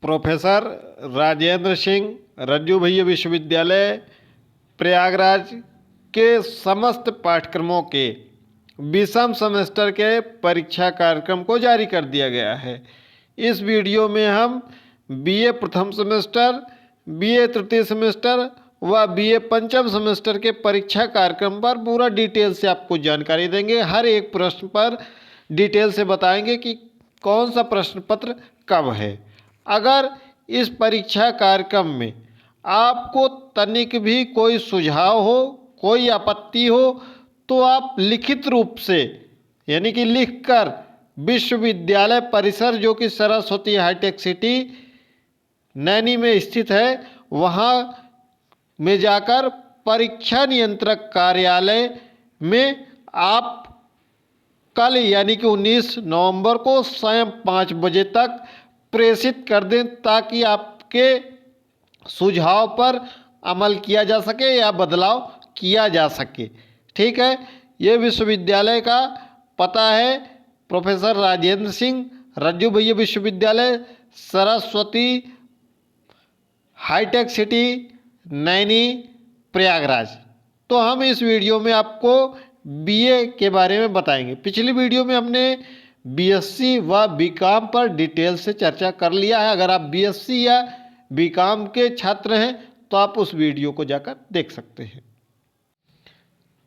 Professor Rajendra Singh रज्जू भैया विश्वविद्यालय प्रयागराज के समस्त पाठ्यक्रमों के 20वें सेमेस्टर के परीक्षा कार्यक्रम को जारी कर दिया गया है। इस वीडियो में हम बीए प्रथम सेमेस्टर, बीए तृतीय सेमेस्टर व बीए पंचम सेमेस्टर के परीक्षा कार्यक्रम पर पूरा डिटेल से आपको जानकारी देंगे। हर एक प्रश्न पर डिटेल से बताएंगे कि कौन सा प्रश्न पत्र कब है। अगर इस परीक्षा कार्यक्रम में आपको तनिक भी कोई सुझाव हो, कोई आपत्ति हो, तो आप लिखित रूप से यानी कि लिखकर विश्वविद्यालय परिसर जो कि सरस्वती हाईटेक सिटी नैनी में स्थित है वहाँ में जाकर परीक्षा नियंत्रक कार्यालय में आप कल यानी कि 19 नवंबर को शाम 5 बजे तक प्रेषित कर दें ताकि आपके सुझाव पर अमल किया जा सके या बदलाव किया जा सके। ठीक है, ये विश्वविद्यालय का पता है प्रोफेसर राजेंद्र सिंह रज्जू भैया विश्वविद्यालय सरस्वती हाईटेक सिटी नैनी प्रयागराज। तो हम इस वीडियो में आपको बीए के बारे में बताएंगे। पिछली वीडियो में हमने बीएससी व बीकॉम पर डिटेल से चर्चा कर लिया है। अगर आप बीएससी या बीकॉम के छात्र हैं तो आप उस वीडियो को जाकर देख सकते हैं।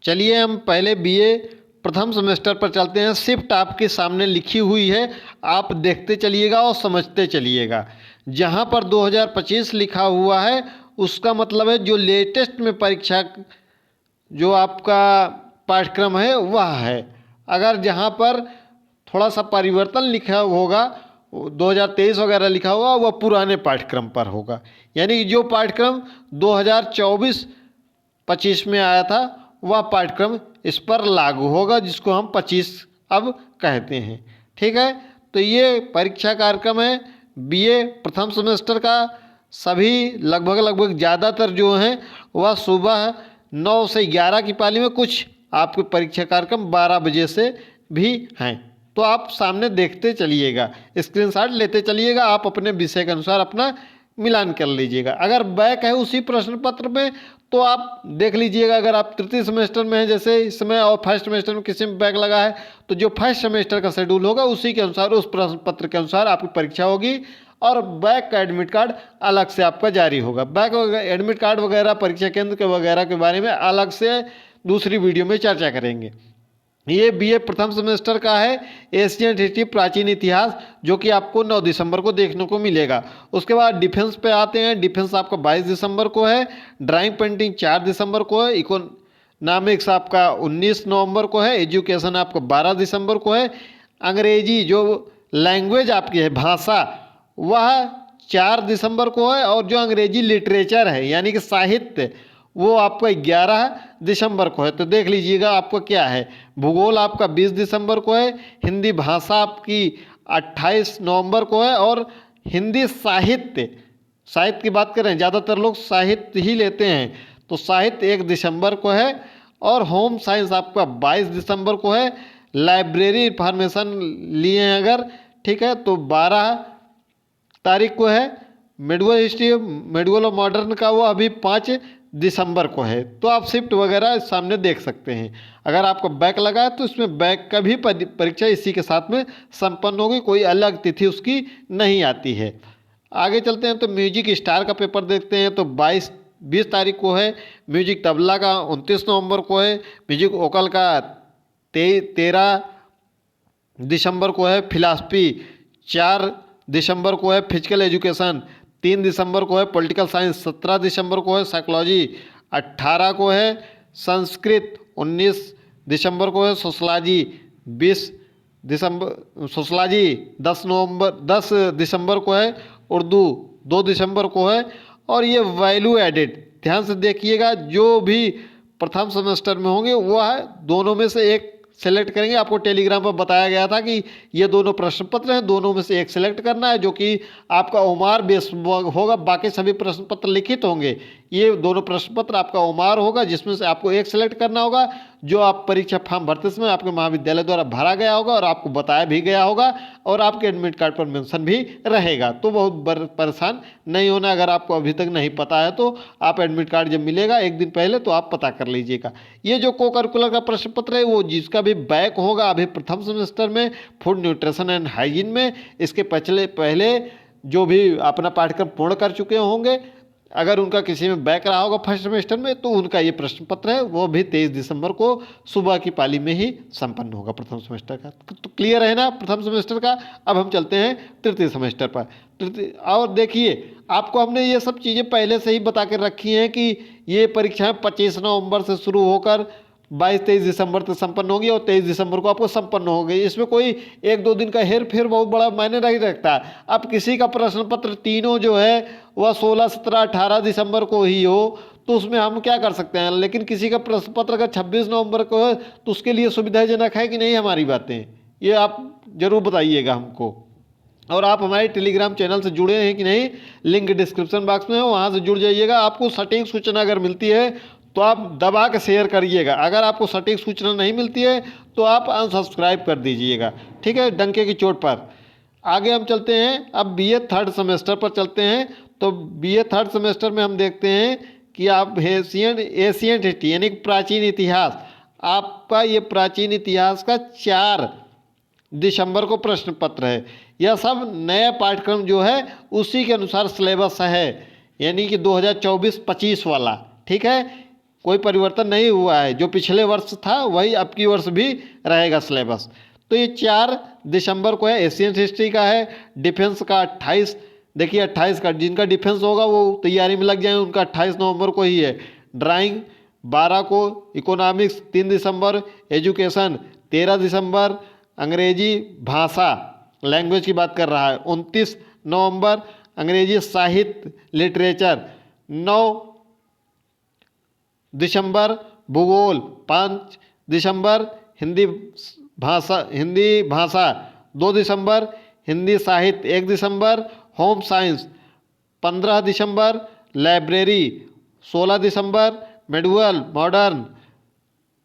चलिए हम पहले बीए प्रथम सेमेस्टर पर चलते हैं। शिफ्ट आपके सामने लिखी हुई है, आप देखते चलिएगा और समझते चलिएगा। जहां पर 2025 लिखा हुआ है उसका मतलब है जो लेटेस्ट में परीक्षा जो आपका पाठ्यक्रम है वह है। अगर जहां पर थोड़ा सा परिवर्तन लिखा होगा 2023 वगैरह लिखा होगा वह पुराने पाठ्यक्रम पर होगा। यानी कि जो पाठ्यक्रम 2024-25 में आया था वह पाठ्यक्रम इस पर लागू होगा, जिसको हम 25 अब कहते हैं। ठीक है, तो ये परीक्षा कार्यक्रम है बीए प्रथम सेमेस्टर का। सभी लगभग ज़्यादातर जो हैं वह सुबह 9 से 11 की पाली में, कुछ आपके परीक्षा कार्यक्रम 12 बजे से भी हैं। तो आप सामने देखते चलिएगा, स्क्रीनशॉट लेते चलिएगा, आप अपने विषय के अनुसार अपना मिलान कर लीजिएगा। अगर बैक है उसी प्रश्न पत्र में तो आप देख लीजिएगा। अगर आप तृतीय सेमेस्टर में हैं जैसे इस समय और फर्स्ट सेमेस्टर में किसी में बैक लगा है तो जो फर्स्ट सेमेस्टर का शेड्यूल होगा उसी के अनुसार, उस प्रश्न पत्र के अनुसार आपकी परीक्षा होगी और बैक का एडमिट कार्ड अलग से आपका जारी होगा। बैक एडमिट कार्ड वगैरह परीक्षा केंद्र के वगैरह के बारे में अलग से दूसरी वीडियो में चर्चा करेंगे। ये बीए प्रथम सेमेस्टर का है, एशियन हिस्ट्री प्राचीन इतिहास, जो कि आपको 9 दिसंबर को देखने को मिलेगा। उसके बाद डिफेंस पे आते हैं। डिफेंस आपका 22 दिसंबर को है, ड्राइंग पेंटिंग 4 दिसंबर को है, इकोनॉमिक्स आपका 19 नवंबर को है, एजुकेशन आपका 12 दिसंबर को है, अंग्रेजी जो लैंग्वेज आपकी है भाषा वह 4 दिसंबर को है, और जो अंग्रेजी लिटरेचर है यानी कि साहित्य वो आपका 11 दिसंबर को है। तो देख लीजिएगा आपको क्या है। भूगोल आपका 20 दिसंबर को है, हिंदी भाषा आपकी 28 नवंबर को है, और हिंदी साहित्य की बात करें ज़्यादातर लोग साहित्य ही लेते हैं तो साहित्य 1 दिसंबर को है, और होम साइंस आपका 22 दिसंबर को है। लाइब्रेरी इंफॉर्मेशन लिए हैं अगर, ठीक है, तो 12 तारीख को है। मेडिवल हिस्ट्री मेडिवल और मॉडर्न का वो अभी 5 दिसंबर को है। तो आप शिफ्ट वगैरह सामने देख सकते हैं। अगर आपको बैक लगा है तो इसमें बैक का भी परीक्षा इसी के साथ में संपन्न होगी, कोई अलग तिथि उसकी नहीं आती है। आगे चलते हैं तो म्यूजिक स्टार का पेपर देखते हैं। तो 20 तारीख को है, म्यूजिक तबला का 29 नवंबर को है, म्यूजिक वोकल का 13 दिसंबर को है, फिलासफी 4 दिसंबर को है, फिजिकल एजुकेशन 3 दिसंबर को है, पॉलिटिकल साइंस 17 दिसंबर को है, साइकोलॉजी 18 को है, संस्कृत 19 दिसंबर को है, सोशलॉजी 10 दिसंबर को है, उर्दू 2 दिसंबर को है। और ये वैल्यू एडेड ध्यान से देखिएगा, जो भी प्रथम सेमेस्टर में होंगे वह दोनों में से एक सेलेक्ट करेंगे। आपको टेलीग्राम पर बताया गया था कि ये दोनों प्रश्न पत्र हैं, दोनों में से एक सेलेक्ट करना है, जो कि आपका ओमार बेस होगा। बाकी सभी प्रश्न पत्र लिखित होंगे, ये दोनों प्रश्न पत्र आपका ओमार होगा, जिसमें से आपको एक सेलेक्ट करना होगा जो आप परीक्षा फॉर्म भरते समय आपके महाविद्यालय द्वारा भरा गया होगा और आपको बताया भी गया होगा और आपके एडमिट कार्ड पर मेंशन भी रहेगा। तो बहुत परेशान नहीं होना, अगर आपको अभी तक नहीं पता है तो आप एडमिट कार्ड जब मिलेगा एक दिन पहले तो आप पता कर लीजिएगा। ये जो को करिकुलर का प्रश्न पत्र है वो जिसका भी बैक होगा अभी प्रथम सेमेस्टर में फूड न्यूट्रिशन एंड हाइजीन में, इसके पहले जो भी अपना पाठ्यक्रम पूर्ण कर चुके होंगे, अगर उनका किसी में बैक रहा होगा फर्स्ट सेमेस्टर में तो उनका ये प्रश्न पत्र है वो भी 23 दिसंबर को सुबह की पाली में ही संपन्न होगा प्रथम सेमेस्टर का। तो क्लियर है ना प्रथम सेमेस्टर का। अब हम चलते हैं तृतीय सेमेस्टर पर। और देखिए आपको हमने ये सब चीज़ें पहले से ही बता के रखी हैं कि ये परीक्षाएं 25 नवंबर से शुरू होकर 22-23 दिसंबर तक संपन्न होगी और 23 दिसंबर को आपको संपन्न होगी। इसमें कोई एक दो दिन का हेर फेर बहुत बड़ा मायने नहीं रखता। अब किसी का प्रश्न पत्र तीनों जो है वह 16, 17, 18 दिसंबर को ही हो तो उसमें हम क्या कर सकते हैं, लेकिन किसी का प्रश्न पत्र अगर 26 नवंबर को है तो उसके लिए सुविधाजनक है कि नहीं हमारी बातें, ये आप जरूर बताइएगा हमको। और आप हमारे टेलीग्राम चैनल से जुड़े हैं कि नहीं, लिंक डिस्क्रिप्शन बॉक्स में है, वहाँ से जुड़ जाइएगा। आपको सटीक सूचना अगर मिलती है तो आप दबा के शेयर करिएगा, अगर आपको सटीक सूचना नहीं मिलती है तो आप अनसब्सक्राइब कर दीजिएगा, ठीक है, डंके की चोट पर। आगे हम चलते हैं, अब बीए थर्ड सेमेस्टर पर चलते हैं। तो बीए थर्ड सेमेस्टर में हम देखते हैं कि आप एशियन हिस्ट्री यानी प्राचीन इतिहास, आपका ये प्राचीन इतिहास का 4 दिसंबर को प्रश्न पत्र है। यह सब नया पाठ्यक्रम जो है उसी के अनुसार सिलेबस है, यानी कि 2024-25 वाला, ठीक है, कोई परिवर्तन नहीं हुआ है। जो पिछले वर्ष था वही अब की वर्ष भी रहेगा सिलेबस। तो ये 4 दिसंबर को है, एशियन हिस्ट्री का है। डिफेंस का 28, देखिए 28 का, जिनका डिफेंस होगा वो तैयारी में लग जाए, उनका 28 नवंबर को ही है। ड्राइंग 12 को, इकोनॉमिक्स 3 दिसंबर, एजुकेशन 13 दिसंबर, अंग्रेजी भाषा लैंग्वेज की बात कर रहा है 29 नवंबर, अंग्रेजी साहित्य लिटरेचर 9 दिसंबर, भूगोल 5 दिसंबर, हिंदी भाषा 2 दिसंबर, हिंदी साहित्य 1 दिसंबर, होम साइंस 15 दिसंबर, लाइब्रेरी 16 दिसंबर, मेडुअल मॉडर्न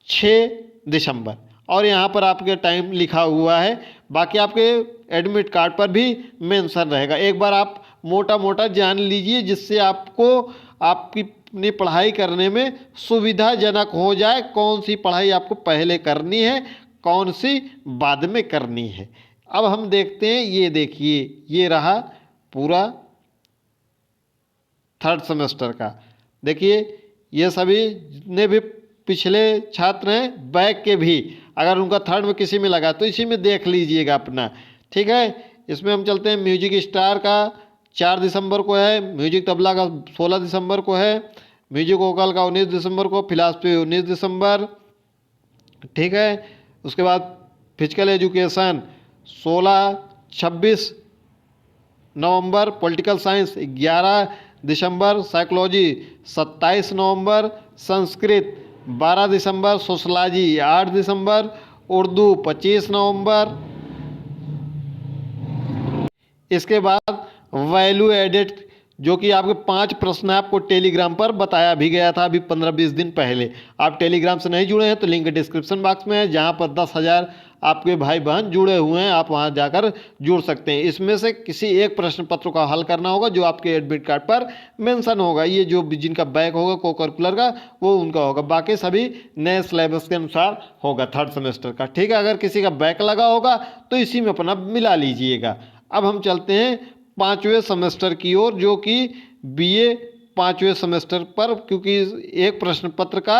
6 दिसंबर। और यहाँ पर आपके टाइम लिखा हुआ है, बाकी आपके एडमिट कार्ड पर भी मेंशन रहेगा। एक बार आप मोटा जान लीजिए जिससे आपको आपकी अपनी पढ़ाई करने में सुविधाजनक हो जाए, कौन सी पढ़ाई आपको पहले करनी है कौन सी बाद में करनी है। अब हम देखते हैं, ये देखिए ये रहा पूरा थर्ड सेमेस्टर का। देखिए ये सभी जितने भी पिछले छात्र हैं बैक के भी, अगर उनका थर्ड में किसी में लगा तो इसी में देख लीजिएगा अपना, ठीक है। इसमें हम चलते हैं, म्यूजिक स्टार का 4 दिसंबर को है, म्यूजिक तबला का 16 दिसंबर को है, म्यूजिक वोकल का 19 दिसंबर को, फिलॉसफी 19 दिसंबर, ठीक है। उसके बाद फिजिकल एजुकेशन 26 नवंबर, पॉलिटिकल साइंस 11 दिसंबर, साइकोलॉजी 27 नवंबर, संस्कृत 12 दिसंबर, सोशलॉजी 8 दिसंबर, उर्दू 25 नवंबर। इसके बाद वैल्यू एडेड जो कि आपके 5 प्रश्न आपको टेलीग्राम पर बताया भी गया था अभी 15-20 दिन पहले। आप टेलीग्राम से नहीं जुड़े हैं तो लिंक डिस्क्रिप्शन बॉक्स में है, जहां पर 10,000 आपके भाई बहन जुड़े हुए हैं, आप वहां जाकर जुड़ सकते हैं। इसमें से किसी एक प्रश्न पत्र का हल करना होगा जो आपके एडमिट कार्ड पर मेंशन होगा। ये जो जिनका बैक होगा को करिकुलर का वो उनका होगा, बाकी सभी नए सिलेबस के अनुसार होगा थर्ड सेमेस्टर का, ठीक है। अगर किसी का बैक लगा होगा तो इसी में अपना मिला लीजिएगा। अब हम चलते हैं 5वें सेमेस्टर की ओर, जो कि बीए 5वें सेमेस्टर पर, क्योंकि एक प्रश्न पत्र का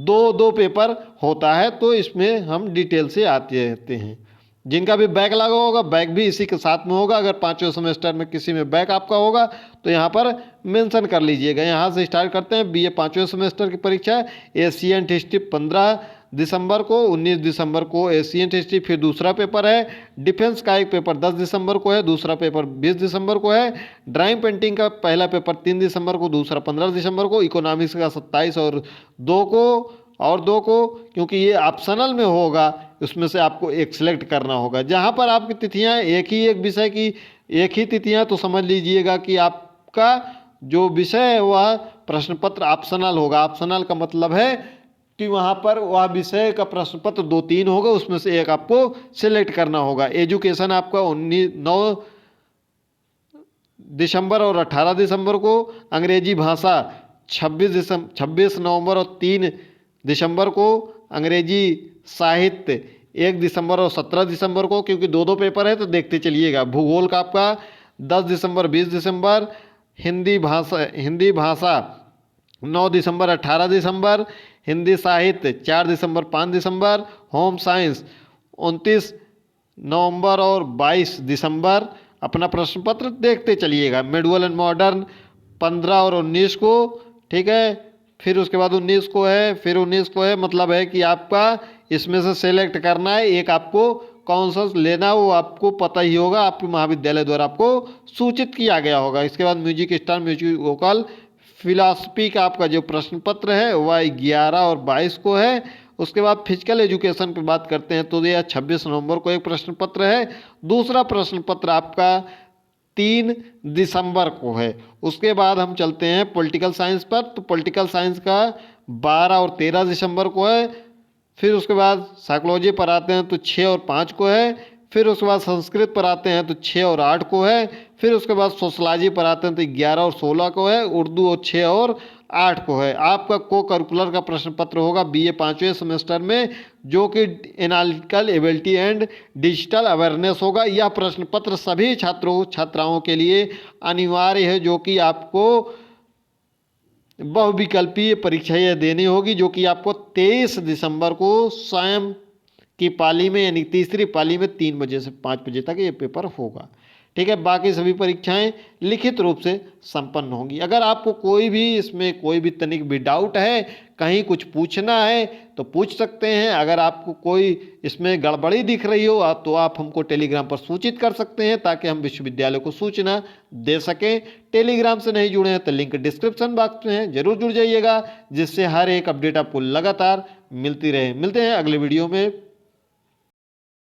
2 पेपर होता है तो इसमें हम डिटेल से आते रहते हैं। जिनका भी बैक लगा होगा बैक भी इसी के साथ में होगा। अगर 5वें सेमेस्टर में किसी में बैक आपका होगा तो यहाँ पर मेंशन कर लीजिएगा। यहाँ से स्टार्ट करते हैं बीए 5वें सेमेस्टर की परीक्षा। एशियन हिस्ट्री 15 दिसंबर को, 19 दिसंबर को एशियन हिस्ट्री, फिर दूसरा पेपर है डिफेंस का, एक पेपर 10 दिसंबर को है, दूसरा पेपर 20 दिसंबर को है। ड्राइंग पेंटिंग का पहला पेपर 3 दिसंबर को, दूसरा 15 दिसंबर को। इकोनॉमिक्स का 27 और 2 को क्योंकि ये ऑप्शनल में होगा, उसमें से आपको एक सिलेक्ट करना होगा। जहाँ पर आपकी तिथियाँ एक विषय की एक ही तिथियाँ, तो समझ लीजिएगा कि आपका जो विषय है वह प्रश्न पत्र ऑप्शनल होगा। ऑप्शनल का मतलब है कि वहाँ पर वह विषय का प्रश्न पत्र 2-3 होगा, उसमें से एक आपको सिलेक्ट करना होगा। एजुकेशन आपका 9 दिसंबर और 18 दिसंबर को, अंग्रेजी भाषा 26 नवंबर और 3 दिसंबर को, अंग्रेजी साहित्य 1 दिसंबर और 17 दिसंबर को, क्योंकि 2-2 पेपर है तो देखते चलिएगा। भूगोल का आपका 10 दिसंबर 20 दिसंबर, हिंदी भाषा 9 दिसंबर 18 दिसंबर, हिंदी साहित्य 4 दिसंबर 5 दिसंबर, होम साइंस 29 नवंबर और 22 दिसंबर। अपना प्रश्न पत्र देखते चलिएगा। मेडुअल एंड मॉडर्न 15 और 19 को, ठीक है। फिर उसके बाद 19 को है, फिर 19 को है, मतलब है कि आपका इसमें से सेलेक्ट करना है। एक आपको कौन सा लेना वो आपको पता ही होगा, आपके महाविद्यालय द्वारा आपको सूचित किया गया होगा। इसके बाद music star, music vocal, philosophy का आपका जो प्रश्न पत्र है वह 11 और 22 को है। उसके बाद फिजिकल एजुकेशन पे बात करते हैं तो यह 26 नवंबर को एक प्रश्न पत्र है। दूसरा प्रश्न पत्र आपका 3 दिसंबर को है। उसके बाद हम चलते हैं पॉलिटिकल साइंस पर, तो पॉलिटिकल साइंस का 12 और 13 दिसंबर को है। फिर उसके बाद साइकोलॉजी पर आते हैं तो 6 और 5 को है। फिर उसके बाद संस्कृत पर आते हैं तो 6 और 8 को है। फिर उसके बाद सोशलॉजी पर आते हैं तो 11 और 16 को है। उर्दू और 6 और 8 को है। आपका को करिकुलर का प्रश्न पत्र होगा बीए 5वें सेमेस्टर में, जो कि analytical ability and digital awareness होगा। यह प्रश्न पत्र सभी छात्राओं के लिए अनिवार्य है, जो कि आपको बहुविकल्पीय परीक्षा यह देनी होगी, जो कि आपको 23 दिसंबर को स्वयं की पाली में, यानी तीसरी पाली में 3 बजे से 5 बजे तक ये पेपर होगा। ठीक है। बाकी सभी परीक्षाएं लिखित रूप से संपन्न होंगी। अगर आपको कोई भी इसमें कोई भी तनिक भी डाउट है, कहीं कुछ पूछना है तो पूछ सकते हैं। अगर आपको कोई इसमें गड़बड़ी दिख रही हो तो आप हमको टेलीग्राम पर सूचित कर सकते हैं, ताकि हम विश्वविद्यालय को सूचना दे सकें। टेलीग्राम से नहीं जुड़े हैं तो लिंक डिस्क्रिप्शन बॉक्स में है, जरूर जुड़ जाइएगा, जिससे हर एक अपडेट आपको लगातार मिलती रहे। मिलते हैं अगले वीडियो में।